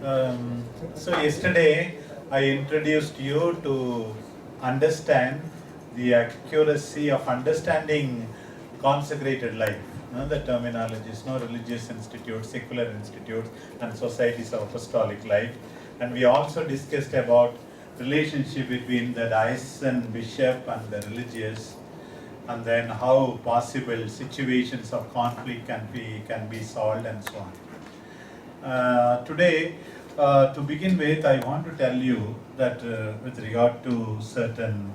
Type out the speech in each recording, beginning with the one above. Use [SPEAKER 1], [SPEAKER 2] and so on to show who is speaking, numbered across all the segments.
[SPEAKER 1] So yesterday I introduced you to understand the accuracy of understanding consecrated life. The terminologies, religious institutes, secular institutes, and societies of apostolic life. And we also discussed about relationship between the diocesan bishop and the religious, and then how possible situations of conflict can be solved and so on. Today, to begin with, I want to tell you that with regard to certain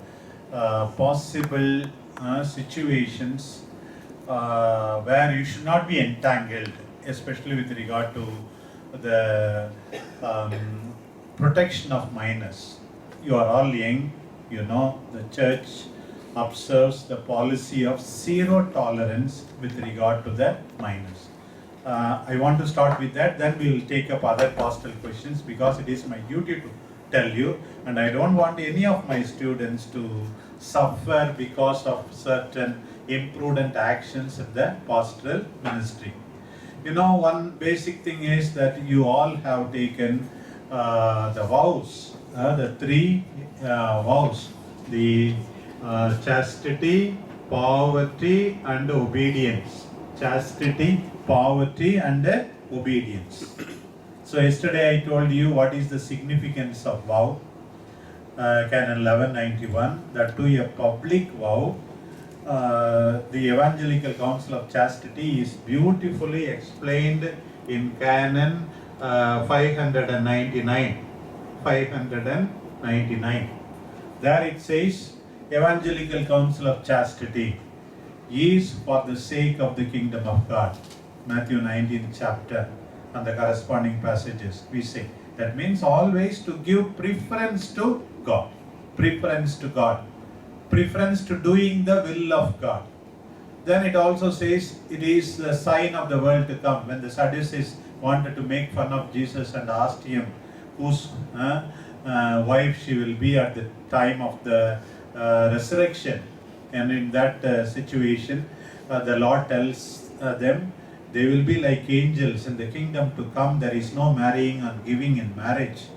[SPEAKER 1] possible situations where you should not be entangled, especially with regard to the protection of minors. You are all young, you know, the church observes the policy of zero tolerance with regard to the minors. I want to start with that, then we will take up other pastoral questions because it is my duty to tell you, and I don't want any of my students to suffer because of certain imprudent actions in the pastoral ministry. You know, one basic thing is that you all have taken the vows, the three vows, the chastity, poverty, and obedience. Chastity, poverty, and obedience. So yesterday I told you what is the significance of vow. Canon 1191, that to a public vow, the Evangelical Council of Chastity is beautifully explained in Canon 599. 599. There it says, Evangelical Council of Chastity is for the sake of the kingdom of God. Matthew 19th chapter and the corresponding passages we say. That means always to give preference to God. Preference to God. Preference to doing the will of God. Then it also says it is the sign of the world to come. When the Sadducees wanted to make fun of Jesus and asked him whose wife she will be at the time of the resurrection. And in that situation, the Lord tells them, they will be like angels in the kingdom to come. There is no marrying and giving in marriage.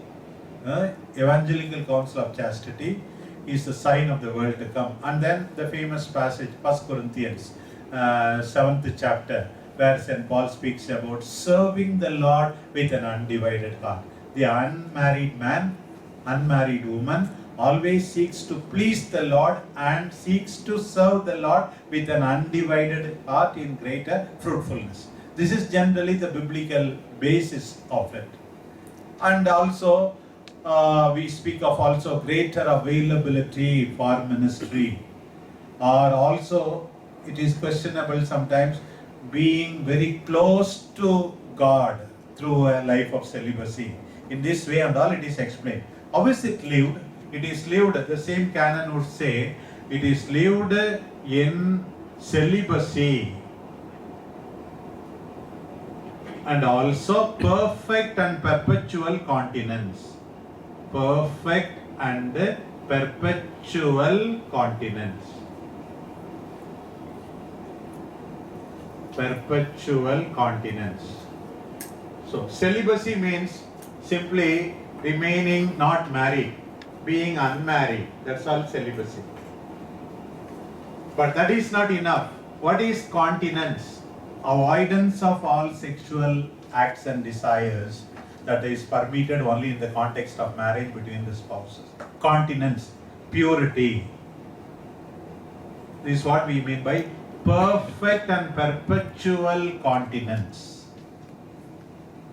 [SPEAKER 1] Evangelical Council of Chastity is the sign of the world to come. And then the famous passage, 1 Corinthians 7th chapter, where St. Paul speaks about serving the Lord with an undivided heart. The unmarried man, unmarried woman always seeks to please the Lord and seeks to serve the Lord with an undivided heart in greater fruitfulness. This is generally the biblical basis of it. And also we speak of also greater availability for ministry, or also it is questionable sometimes being very close to God through a life of celibacy. In this way and all it is explained. How is it lived? It is lived, the same canon would say, it is lived in celibacy and also perfect and perpetual continence. Perfect and perpetual continence. Perpetual continence. So, celibacy means simply remaining not married, being unmarried. That's all celibacy. But that is not enough. What is continence? Avoidance of all sexual acts and desires that is permitted only in the context of marriage between the spouses. Continence, purity. This is what we mean by perfect and perpetual continence.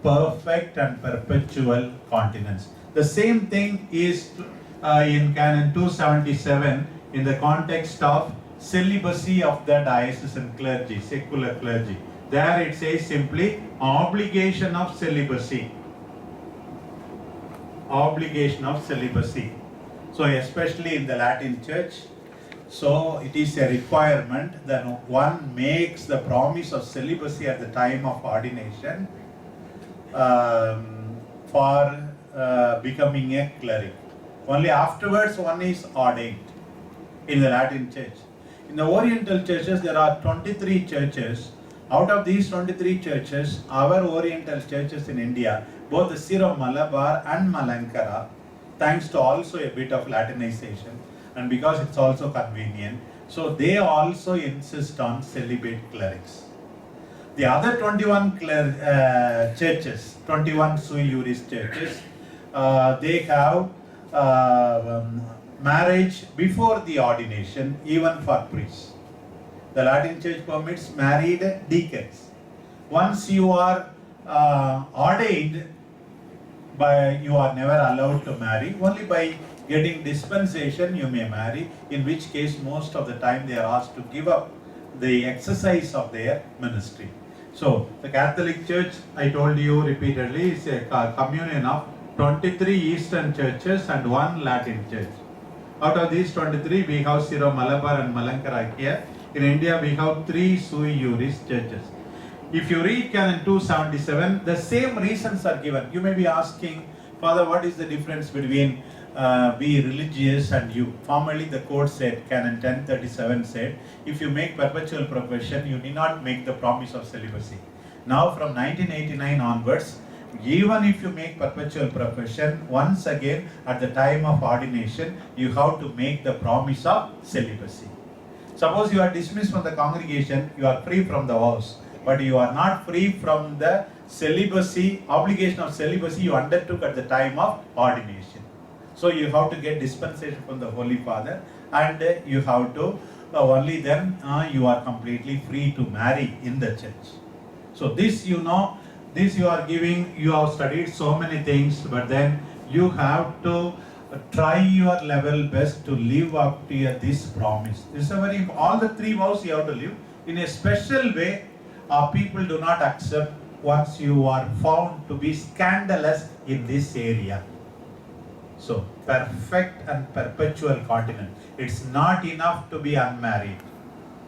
[SPEAKER 1] Perfect and perpetual continence. The same thing is in Canon 277 in the context of celibacy of the diocesan clergy, secular clergy. There it says simply obligation of celibacy. Obligation of celibacy. So especially in the Latin Church, so it is a requirement that one makes the promise of celibacy at the time of ordination for becoming a cleric. Only afterwards one is ordained in the Latin Church. In the Oriental churches there are 23 churches Out of these 23 churches, our Oriental churches in India, both the Syro-Malabar and Malankara, thanks to also a bit of Latinization, and because it's also convenient, so they also insist on celibate clerics. The other 21 churches, 21 sui juris churches, they have marriage before the ordination, even for priests. The Latin Church permits married deacons. Once you are ordained, you are never allowed to marry. Only by getting dispensation you may marry, in which case most of the time they are asked to give up the exercise of their ministry. So the Catholic Church, I told you repeatedly, is a communion of 23 Eastern churches and 1 Latin church. Out of these 23, we have Syro-Malabar and Malankara here. In India, we have 3 sui juris churches. If you read Canon 277, the same reasons are given. You may be asking, Father, what is the difference between be religious and you? Formerly, the code said, Canon 1037 said, if you make perpetual profession, you need not make the promise of celibacy. Now, from 1989 onwards, even if you make perpetual profession, once again, at the time of ordination, you have to make the promise of celibacy. Suppose you are dismissed from the congregation, you are free from the vows, but you are not free from the celibacy, obligation of celibacy you undertook at the time of ordination. So you have to get dispensation from the Holy Father, and you have to, only then you are completely free to marry in the church. So this you know, this you are giving, you have studied so many things, but then you have to try your level best to live up to this promise. This is a very, all the 3 vows you have to live in a special way. People do not accept once you are found to be scandalous in this area. So perfect and perpetual continence. It's not enough to be unmarried.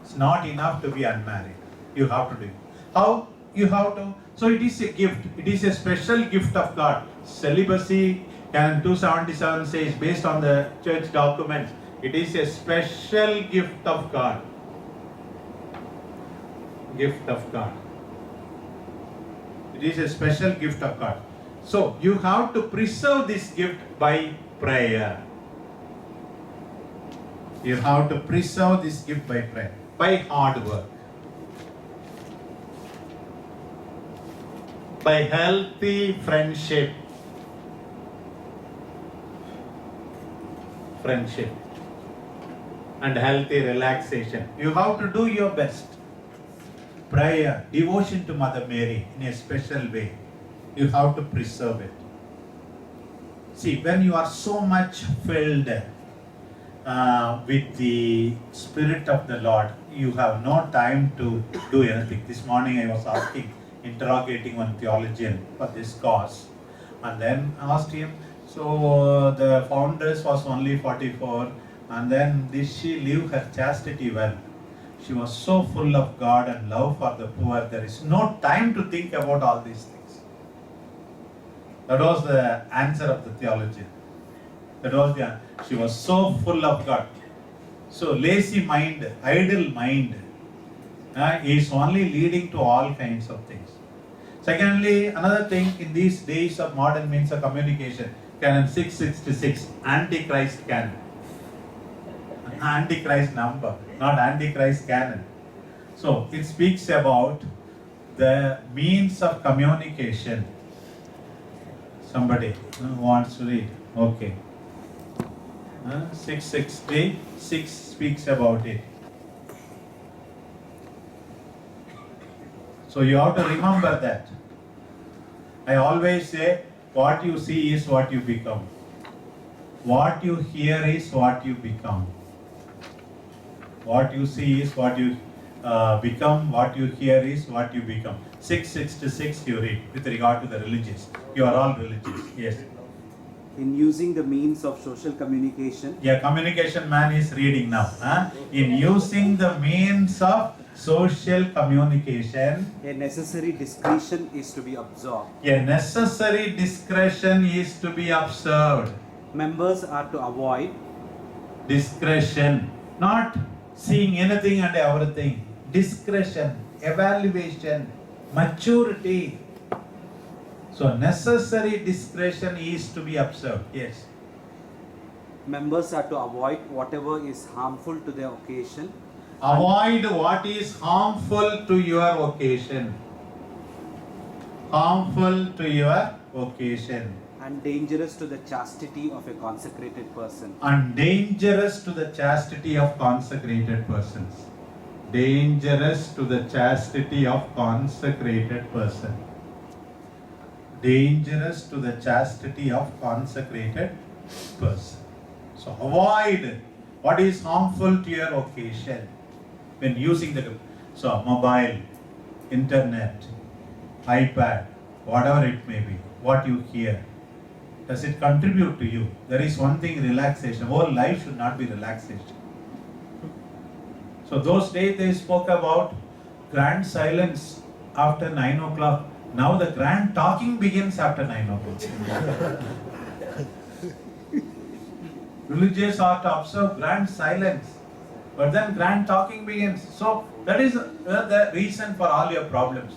[SPEAKER 1] It's not enough to be unmarried. You have to do it. How? You have to. So it is a gift. It is a special gift of God. Celibacy, Canon 277 says, based on the church documents, it is a special gift of God. Gift of God. It is a special gift of God. So you have to preserve this gift by prayer. You have to preserve this gift by prayer, by hard work, by healthy friendship. And healthy relaxation. You have to do your best. Prayer, devotion to Mother Mary in a special way. You have to preserve it. See, when you are so much filled with the Spirit of the Lord, you have no time to do anything. This morning I was interrogating one theologian for this cause, and then asked him, so the foundress was only 44, and then did she live her chastity well? She was so full of God and love for the poor, there is no time to think about all these things. That was the answer of the theologian. She was so full of God. So lazy mind, idle mind is only leading to all kinds of things. Secondly, another thing in these days of modern means of communication, Canon 666, Antichrist canon. Antichrist number, not Antichrist canon. So it speaks about the means of communication. Somebody wants to read? Okay. 663, 6 speaks about it. So you have to remember that. I always say, what you see is what you become. What you hear is what you become. What you see is what you become. What you hear is what you become. 666 you read with regard to the religious. You are all religious. Yes.
[SPEAKER 2] In using the means of social communication.
[SPEAKER 1] Yeah, communication man is reading now. In using the means of social communication,
[SPEAKER 2] a necessary discretion is to be observed.
[SPEAKER 1] A necessary discretion is to be observed.
[SPEAKER 2] Members are to avoid
[SPEAKER 1] Discretion, not seeing anything and everything. Discretion. evaluation, maturity. So necessary discretion is to be observed. Yes.
[SPEAKER 2] Members are to avoid whatever is harmful to their occasion.
[SPEAKER 1] Avoid what is harmful to your occasion. Harmful to your occasion.
[SPEAKER 2] And dangerous to the chastity of a consecrated person.
[SPEAKER 1] And dangerous to the chastity of consecrated persons. Dangerous to the chastity of consecrated person. Dangerous to the chastity of consecrated person. So avoid what is harmful to your occasion when using the mobile, internet, iPad, whatever it may be, what you hear. Does it contribute to you? There is one thing, relaxation. Whole life should not be relaxation. So those days they spoke about grand silence after 9 o'clock. Now the grand talking begins after 9 o'clock. Religious are to observe grand silence, but then grand talking begins. So that is the reason for all your problems.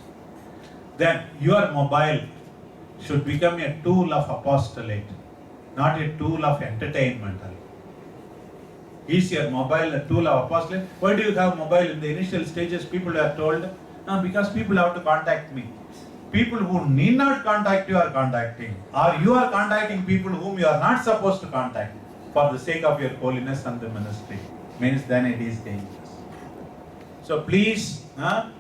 [SPEAKER 1] Then your mobile should become a tool of apostolate, not a tool of entertainment. Is your mobile a tool of apostolate? Why do you have mobile in the initial stages? People are told, no, because people have to contact me. People who need not contact you are contacting, or you are contacting people whom you are not supposed to contact for the sake of your holiness and the ministry. Means then it is dangerous. So please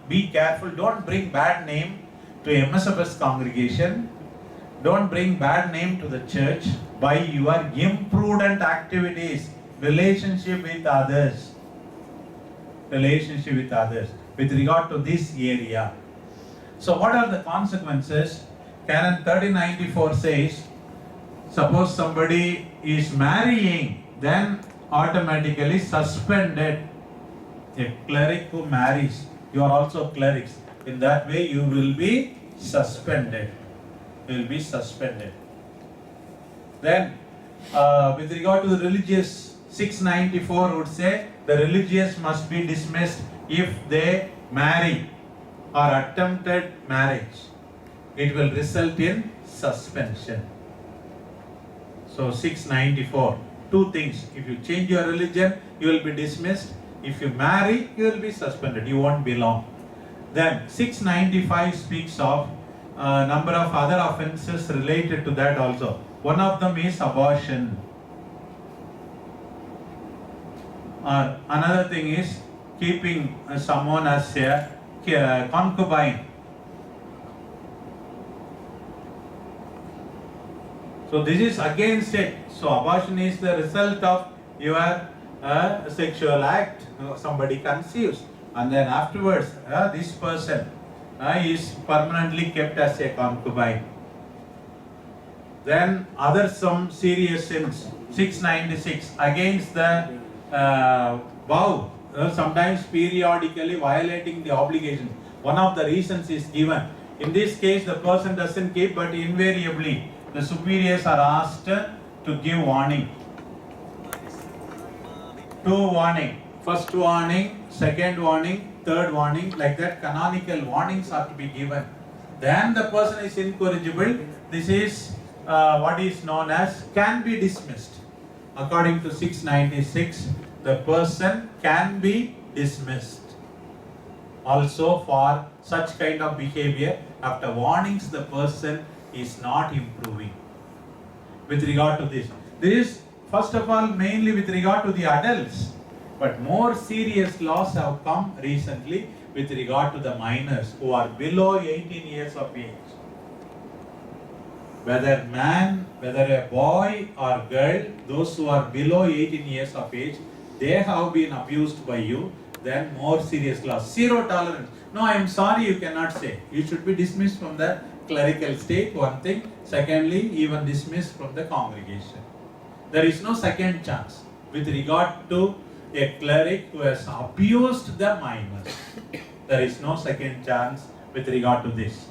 [SPEAKER 1] be careful. Don't bring bad name to MSFS congregation. Don't bring bad name to the church by your imprudent activities, relationship with others. Relationship with others with regard to this area. So what are the consequences? Canon 3094 says, suppose somebody is marrying, then automatically suspended. A cleric who marries, you are also clerics. In that way you will be suspended. You will be suspended. Then with regard to the religious, 694 would say the religious must be dismissed if they marry or attempted marriage. It will result in suspension. So 694, two things. If you change your religion, you will be dismissed. If you marry, you will be suspended. You won't belong. Then 695 speaks of a number of other offenses related to that also. One of them is abortion. Another thing is keeping someone as a concubine. So this is against it. So abortion is the result of your sexual act. Somebody conceives, and then afterwards this person is permanently kept as a concubine. Then some serious sins. 696 against the vow. Sometimes periodically violating the obligation. One of the reasons is given. In this case, the person doesn't keep, but invariably the superiors are asked to give warning. Two warning. First warning, second warning, third warning. Like that, canonical warnings are to be given. Then the person is incorrigible. This is what is known as can be dismissed. According to 696, the person can be dismissed. Also for such kind of behavior, after warnings, the person is not improving. With regard to this is first of all mainly with regard to the adults, but more serious laws have come recently with regard to the minors who are below 18 years of age. Whether a boy or girl, those who are below 18 years of age, they have been abused by you, then more serious laws. Zero tolerance. No, I am sorry, you cannot say. You should be dismissed from the clerical state, one thing. Secondly, even dismissed from the congregation. There is no second chance with regard to a cleric who has abused the minors. There is no second chance with regard to this.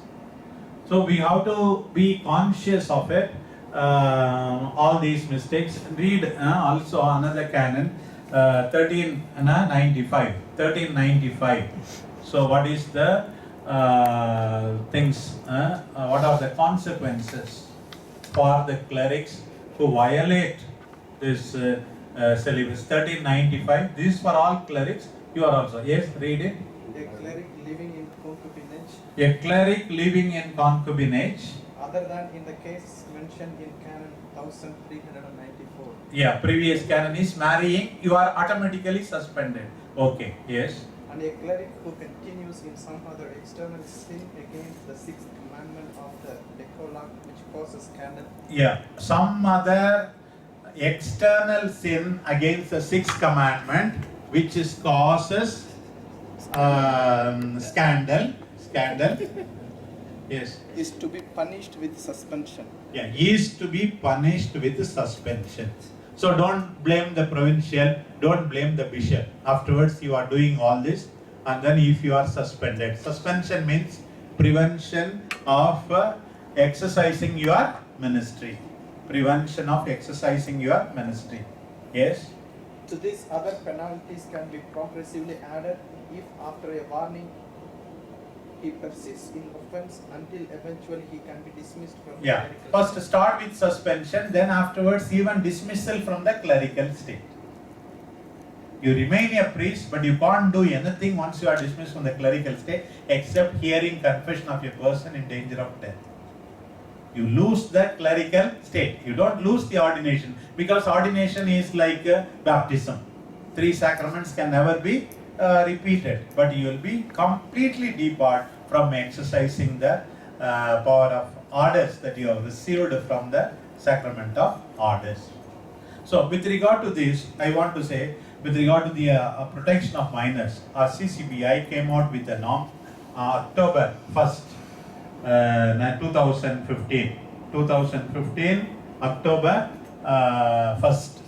[SPEAKER 1] So we have to be conscious of it, all these mistakes. Read also another canon, 1395. So what is the things, what are the consequences for the clerics who violate this syllabus 1395? This is for all clerics. You are also, yes, read it.
[SPEAKER 3] A cleric living in concubinage,
[SPEAKER 1] A cleric living in concubinage,
[SPEAKER 3] other than in the case mentioned in Canon 1394.
[SPEAKER 1] yeah, previous canon is marrying, you are automatically suspended. Okay, yes.
[SPEAKER 3] And a cleric who continues in some other external sin against the sixth commandment of the Decalogue, which causes scandal.
[SPEAKER 1] Yeah, some other external sin against the sixth commandment, which is causes scandal. Yes.
[SPEAKER 3] Is to be punished with suspension.
[SPEAKER 1] Yeah, is to be punished with suspension. So don't blame the provincial, don't blame the bishop. Afterwards you are doing all this, and then if you are suspended. Suspension means prevention of exercising your ministry. Prevention of exercising your ministry. Yes?
[SPEAKER 3] To this, other penalties can be progressively added if after a warning he persists in offense until eventually he can be dismissed from the
[SPEAKER 1] Yeah.
[SPEAKER 3] clerical
[SPEAKER 1] First start with suspension, then afterwards even dismissal from the clerical state. You remain a priest, but you can't do anything once you are dismissed from the clerical state except hearing confession of a person in danger of death. You lose the clerical state. You don't lose the ordination, because ordination is like baptism. 3 sacraments can never be repeated, but you will be completely debarred from exercising the power of orders that you have received from the sacrament of orders. So with regard to this, I want to say, with regard to the protection of minors, our CCBI came out with a norm October 1st, 2015. 2015, October 1st.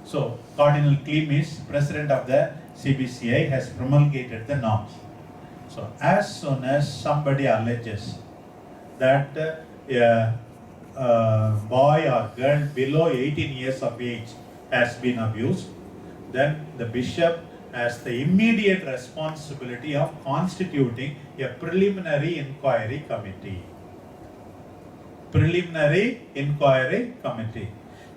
[SPEAKER 1] So Cardinal Clemis, president of the CBCI, has promulgated the norms. So as soon as somebody alleges that a boy or girl below 18 years of age has been abused, then the bishop has the immediate responsibility of constituting a preliminary inquiry committee. Preliminary inquiry committee.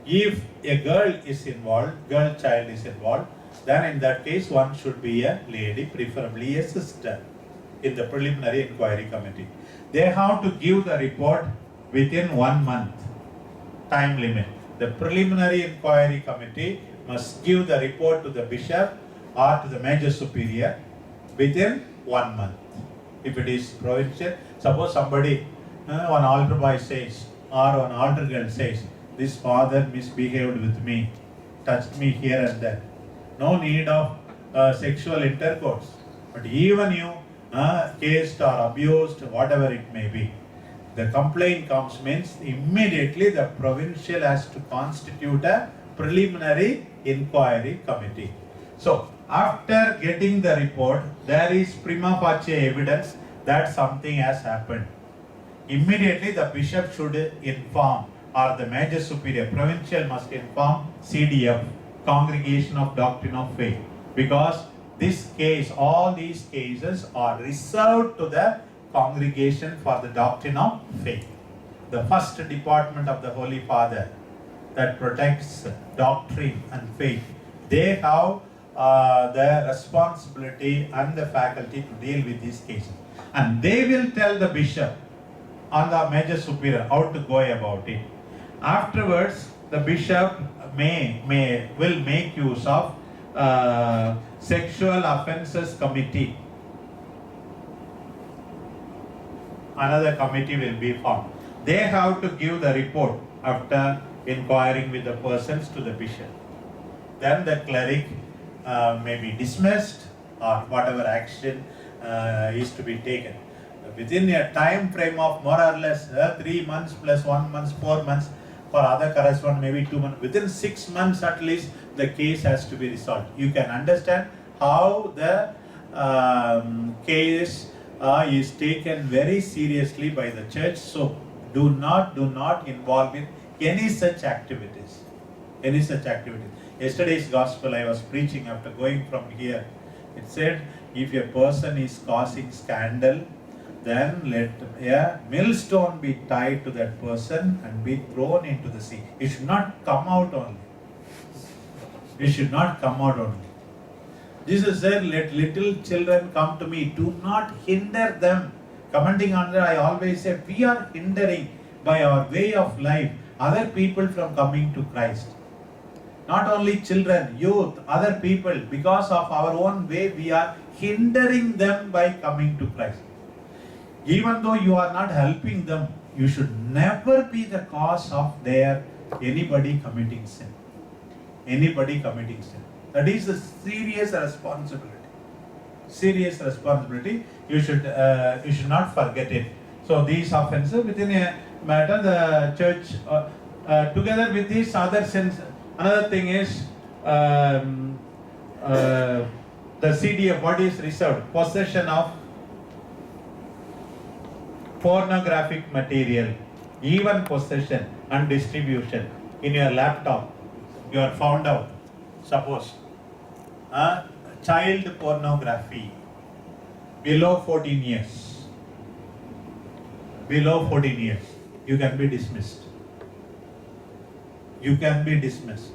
[SPEAKER 1] If a girl is involved, girl child is involved, then in that case one should be a lady, preferably a sister, in the preliminary inquiry committee. They have to give the report within 1 month time limit. The preliminary inquiry committee must give the report to the bishop or to the major superior within 1 month. If it is provincial, suppose somebody, one altar boy says, or one altar girl says, this father misbehaved with me, touched me here and there. No need of sexual intercourse. But even you cased or abused, whatever it may be, the complaint comes means immediately the provincial has to constitute a preliminary inquiry committee. So after getting the report, there is prima facie evidence that something has happened. Immediately the bishop should inform, or the major superior, provincial must inform CDF, Congregation of Doctrine of Faith, because this case, all these cases are reserved to the Congregation for the Doctrine of Faith, the first department of the Holy Father that protects doctrine and faith. They have the responsibility and the faculty to deal with these cases, and they will tell the bishop and the major superior how to go about it. Afterwards, the bishop will make use of sexual offences committee. Another committee will be formed. They have to give the report after inquiring with the persons to the bishop. Then the cleric may be dismissed, or whatever action is to be taken. Within a time frame of more or less 3 months plus 1 month, 4 months, for other correspondent maybe 2 months. Within 6 months at least the case has to be resolved. You can understand how the case is taken very seriously by the church. So do not involve in any such activities. Yesterday's gospel I was preaching after going from here. It said, If a person is causing scandal, then let a millstone be tied to that person and be thrown into the sea. It should not come out only. It should not come out only. Jesus said, let little children come to me. Do not hinder them. Commenting on that, I always say, we are hindering by our way of life other people from coming to Christ. Not only children, youth, other people, because of our own way, we are hindering them by coming to Christ. Even though you are not helping them, you should never be the cause of anybody committing sin. Anybody committing sin. That is a serious responsibility. Serious responsibility. You should not forget it. So these offenses within a matter, the church together with these other sins. Another thing is the CDF. What is reserved? Possession of pornographic material, even possession and distribution in your laptop. You are found out. Suppose child pornography below 14 years. Below 14 years, you can be dismissed. You can be dismissed.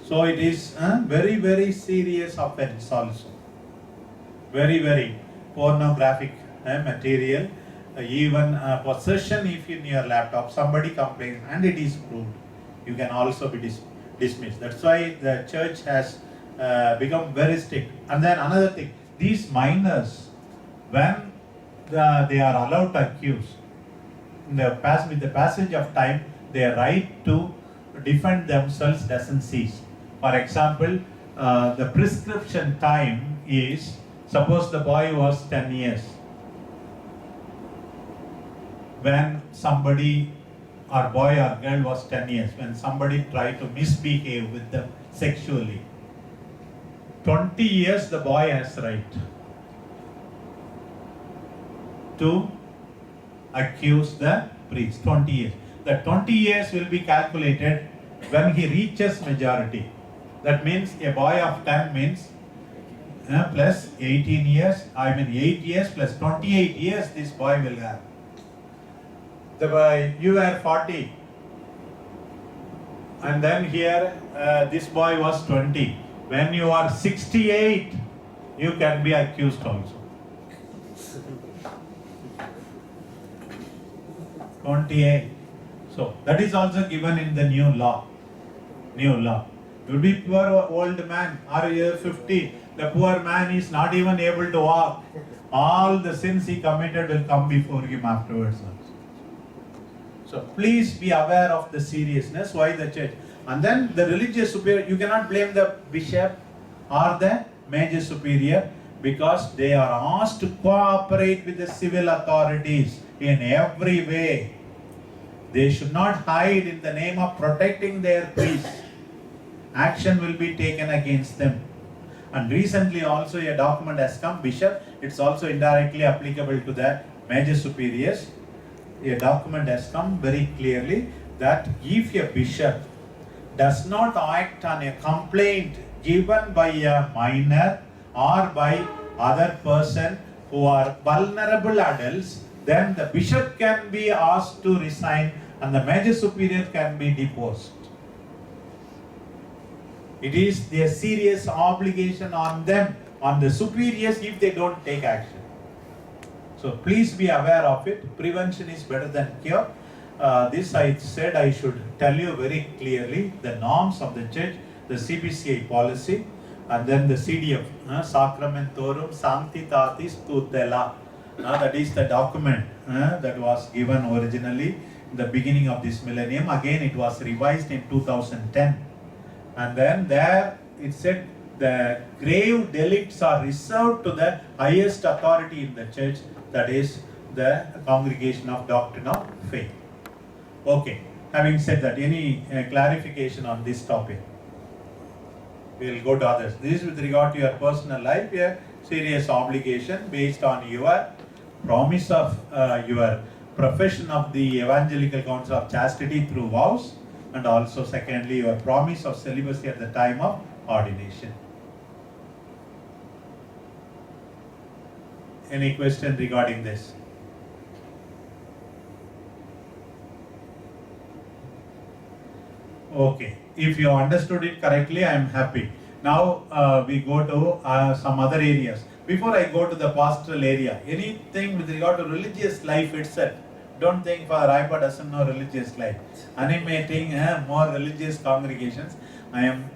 [SPEAKER 1] So it is very, very serious offense also. Very, very pornographic material. Even possession, if in your laptop somebody complains and it is proved, you can also be dismissed. That's why the church has become very strict. And then another thing, these minors, when they are allowed to accuse, with the passage of time, their right to defend themselves doesn't cease. For example, the prescription time is, suppose the boy was 10 years. When somebody, or boy or girl was 10 years, when somebody tried to misbehave with them sexually, 20 years the boy has right to accuse the priest. 20 years. The 20 years will be calculated when he reaches majority. That means a boy of 10 means plus 18 years, 8 years plus 28 years this boy will have. You were 40 and then here this boy was 20. When you are 68, you can be accused also. 28. So that is also given in the new law. New law. You will be poor old man, or you are 50. The poor man is not even able to walk. All the sins he committed will come before him afterwards also. So please be aware of the seriousness. Why the church? And then the religious superior, you cannot blame the bishop or the major superior, because they are asked to cooperate with the civil authorities in every way. They should not hide in the name of protecting their priests. Action will be taken against them. And recently also a document has come, bishop, it's also indirectly applicable to the major superiors. A document has come very clearly that if a bishop does not act on a complaint given by a minor or by other person who are vulnerable adults, then the bishop can be asked to resign and the major superior can be deposed. It is their serious obligation on them, on the superiors, if they don't take action. So please be aware of it. Prevention is better than cure. This I said I should tell you very clearly the norms of the church, the CBCI policy, and then the CDF, Sacramentorum Sanctitatis Tutela. That is the document that was given originally in the beginning of this millennium. Again, it was revised in 2010. And then there it said the grave delicts are reserved to the highest authority in the church, that is the Congregation of Doctrine of Faith. Okay, having said that, any clarification on this topic? We will go to others. This is with regard to your personal life, a serious obligation based on your promise of your profession of the Evangelical Council of Chastity through vows, and also secondly your promise of celibacy at the time of ordination. Any question regarding this? Okay, if you understood it correctly, I am happy. Now we go to some other areas. Before I go to the pastoral area, anything with regard to religious life itself. Don't think for Raipa doesn't know religious life. Animating more religious congregations. I am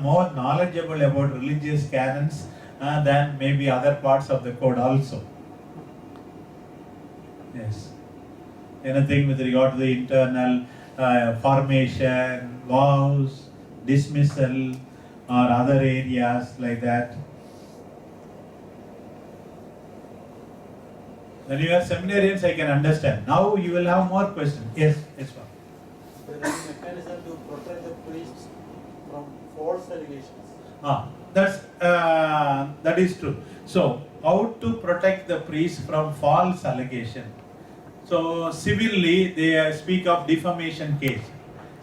[SPEAKER 1] more knowledgeable about religious canons than maybe other parts of the code also. Yes. Anything with regard to the internal formation, vows, dismissal, or other areas like that. When you are seminarians, I can understand. Now you will have more questions. Yes, yes, ma'am.
[SPEAKER 4] There is a mechanism to protect the priests from false allegations.
[SPEAKER 1] That is true. So, how to protect the priest from false allegation? So, civilly they speak of defamation case.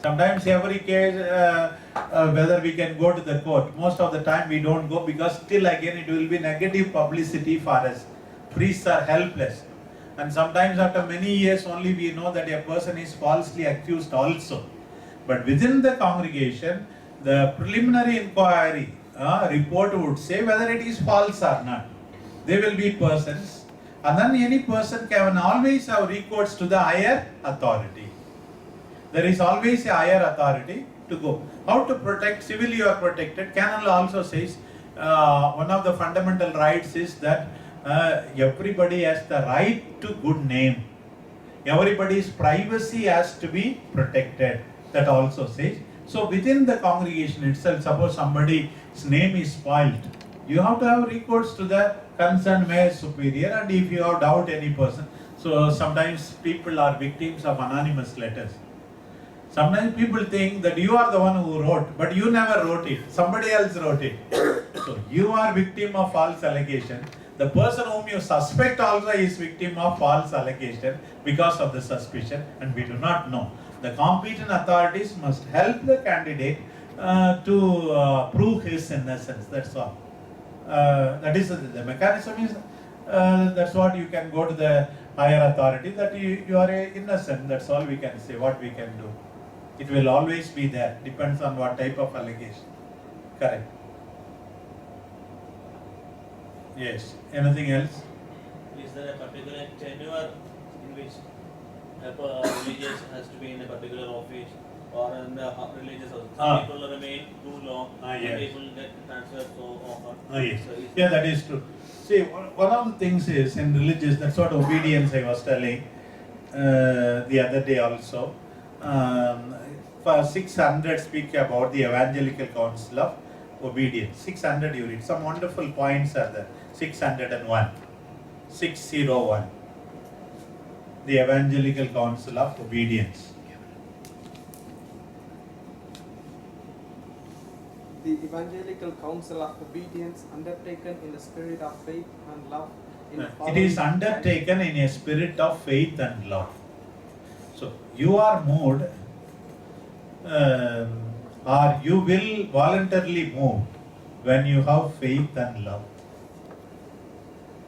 [SPEAKER 1] Sometimes every case, whether we can go to the court, most of the time we don't go because still again it will be negative publicity for us. Priests are helpless. And sometimes after many years only we know that a person is falsely accused also. But within the congregation, the preliminary inquiry report would say whether it is false or not. They will be persons, and then any person can always have recourse to the higher authority. There is always a higher authority to go. How to protect? Civilly you are protected. Canon law also says one of the fundamental rights is that everybody has the right to good name. Everybody's privacy has to be protected. That also says. So within the congregation itself, suppose somebody's name is spoiled, you have to have recourse to the concerned mayor superior, and if you have doubt any person. So sometimes people are victims of anonymous letters. Sometimes people think that you are the one who wrote, but you never wrote it. Somebody else wrote it. So you are victim of false allegation. The person whom you suspect also is victim of false allegation because of the suspicion, and we do not know. The competent authorities must help the candidate to prove his innocence. That's all. That is the mechanism is. That's what you can go to the higher authority that you are innocent. That's all we can say. What we can do. It will always be there. Depends on what type of allegation. Correct. Yes. Anything else?
[SPEAKER 5] Is there a particular tenure in which a religious has to be in a particular office or in the religious house? Some people remain too long, some
[SPEAKER 1] yes.
[SPEAKER 5] people get transferred so often.
[SPEAKER 1] Yes.
[SPEAKER 5] So
[SPEAKER 1] Yeah, that is true. See, one of the things is in religious, that's what obedience I was telling the other day also. For 600 speak about the evangelical council of obedience. 600 you read. Some wonderful points are there. 601. 601. The evangelical council of obedience.
[SPEAKER 3] The evangelical council of obedience undertaken in the spirit of faith and love.
[SPEAKER 1] It is undertaken in a spirit of faith and love. So you are moved or you will voluntarily move when you have faith and love.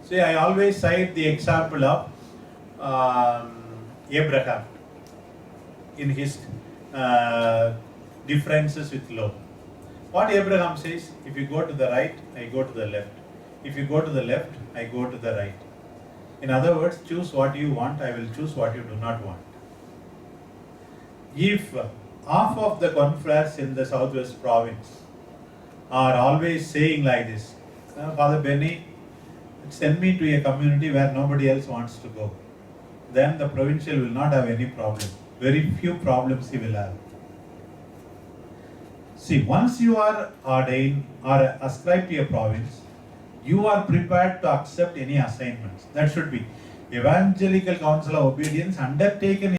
[SPEAKER 1] See, I always cite the example of Abraham in his differences with Lot. What Abraham says, if you go to the right, I go to the left. If you go to the left, I go to the right. In other words, choose what you want, I will choose what you do not want. If half of the confreres in the southwest province are always saying like this, Father Benny, send me to a community where nobody else wants to go, then the provincial will not have any problem. Very few problems he will have. See, once you are ordained or ascribed to a province, you are prepared to accept any assignments. That should be. Evangelical Council of Obedience undertaken